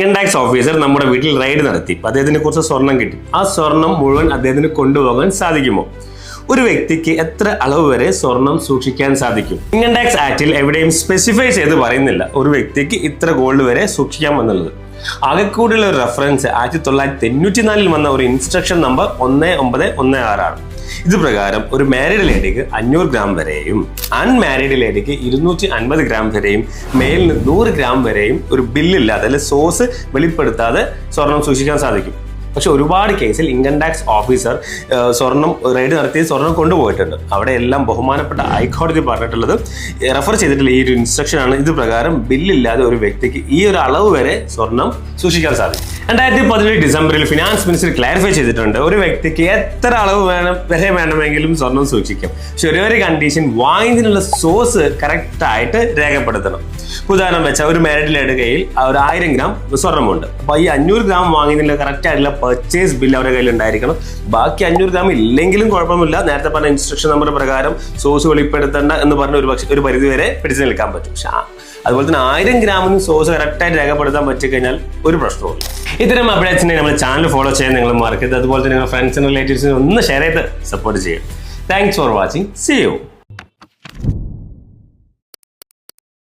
Income tax officer നമ്മുടെ വീട്ടിൽ raid നടത്തി. അദ്ദേഹത്തിന് കുറച്ച് സ്വർണം കിട്ടി. ആ സ്വർണം മുഴുവൻ അദ്ദേഹത്തിന് കൊണ്ടുപോകാൻ സാധിക്കുമോ? ഒരു വ്യക്തിക്ക് എത്ര അളവ് വരെ സ്വർണം സൂക്ഷിക്കാൻ സാധിക്കും? ഇൻകം ടാക്സ് ആക്ടിൽ എവിടെയും സ്പെസിഫൈ ചെയ്ത് പറയുന്നില്ല ഒരു വ്യക്തിക്ക് ഇത്ര ഗോൾഡ് വരെ സൂക്ഷിക്കാം എന്നുള്ളത്. ആകെക്കൂടിയുള്ള ഒരു റെഫറൻസ് 1994 വന്ന ഒരു ഇൻസ്ട്രക്ഷൻ നമ്പർ 1916 ആണ്. ഇത് പ്രകാരം ഒരു മാരീഡ് ലേഡിക്ക് 500 ഗ്രാം വരെയും അൺമാരീഡ് ലേഡിക്ക് 250 ഗ്രാം വരെയും മേലിന് 100 ഗ്രാം വരെയും ഒരു ബില്ലില്ലാതെ അല്ലെങ്കിൽ സോഴ്സ് വെളിപ്പെടുത്താതെ സ്വർണം സൂക്ഷിക്കാൻ സാധിക്കും. പക്ഷെ ഒരുപാട് കേസിൽ ഇൻകം ടാക്സ് ഓഫീസർ സ്വർണം റെയ്ഡ് നടത്തി സ്വർണം കൊണ്ടുപോയിട്ടുണ്ട്. അവിടെ എല്ലാം ബഹുമാനപ്പെട്ട ഹൈക്കോടതി പറഞ്ഞിട്ടുള്ളത് റെഫർ ചെയ്തിട്ടുള്ള ഈ ഒരു ഇൻസ്ട്രക്ഷൻ ആണ്. ഇത് പ്രകാരം ബില്ലില്ലാതെ ഒരു വ്യക്തിക്ക് ഈ ഒരു അളവ് വരെ സ്വർണം സൂക്ഷിക്കാൻ സാധിക്കും. 2017 ഡിസംബറിൽ ഫിനാൻസ് മിനിസ്റ്റർ ക്ലാരിഫൈ ചെയ്തിട്ടുണ്ട് ഒരു വ്യക്തിക്ക് എത്ര അളവ് വേണമെങ്കിലും സ്വർണം സൂക്ഷിക്കാം. പക്ഷെ ഒരു കണ്ടീഷൻ, വാങ്ങിയതിനുള്ള സോഴ്സ് കറക്റ്റ് ആയിട്ട് രേഖപ്പെടുത്തണം. ഉദാഹരണം വെച്ചാൽ ഒരു മാരീഡ് ലേഡിയുടെ കയ്യിൽ ഒരു 1000 ഗ്രാം സ്വർണ്ണമുണ്ട്. അപ്പൊ ഈ 500 ഗ്രാം വാങ്ങിയതിനുള്ള കറക്റ്റ് ആയിട്ടുള്ള പർച്ചേസ് ബില്ല് അവരുടെ കയ്യിൽ ഉണ്ടായിരിക്കണം. ബാക്കി 500 ഗ്രാം ഇല്ലെങ്കിലും കുഴപ്പമില്ല. നേരത്തെ പറഞ്ഞ ഇൻസ്ട്രക്ഷൻ നമ്പർ പ്രകാരം സോഴ്സ് വെളിപ്പെടുത്തേണ്ട എന്ന് പറഞ്ഞ ഒരു പരിധി വരെ പിടിച്ചു നിൽക്കാൻ പറ്റും. പക്ഷെ അതുപോലെ തന്നെ 1000 ഗ്രാമിന് സോഴ്സ് കറക്റ്റായിട്ട് രേഖപ്പെടുത്താൻ പറ്റിക്കഴിഞ്ഞാൽ ഒരു പ്രശ്നവുമില്ല. ഇത്തരം അപ്ഡേറ്റ്സിനെ നമ്മുടെ ചാനൽ ഫോളോ ചെയ്യാൻ നിങ്ങൾ മറക്കരുത്. അതുപോലെ തന്നെ നിങ്ങളുടെ ഫ്രണ്ട്സിനും റിലേറ്റീവ്സിനും ഒന്ന് ഷെയർ ചെയ്ത് സപ്പോർട്ട് ചെയ്യും. Thanks for watching. See U.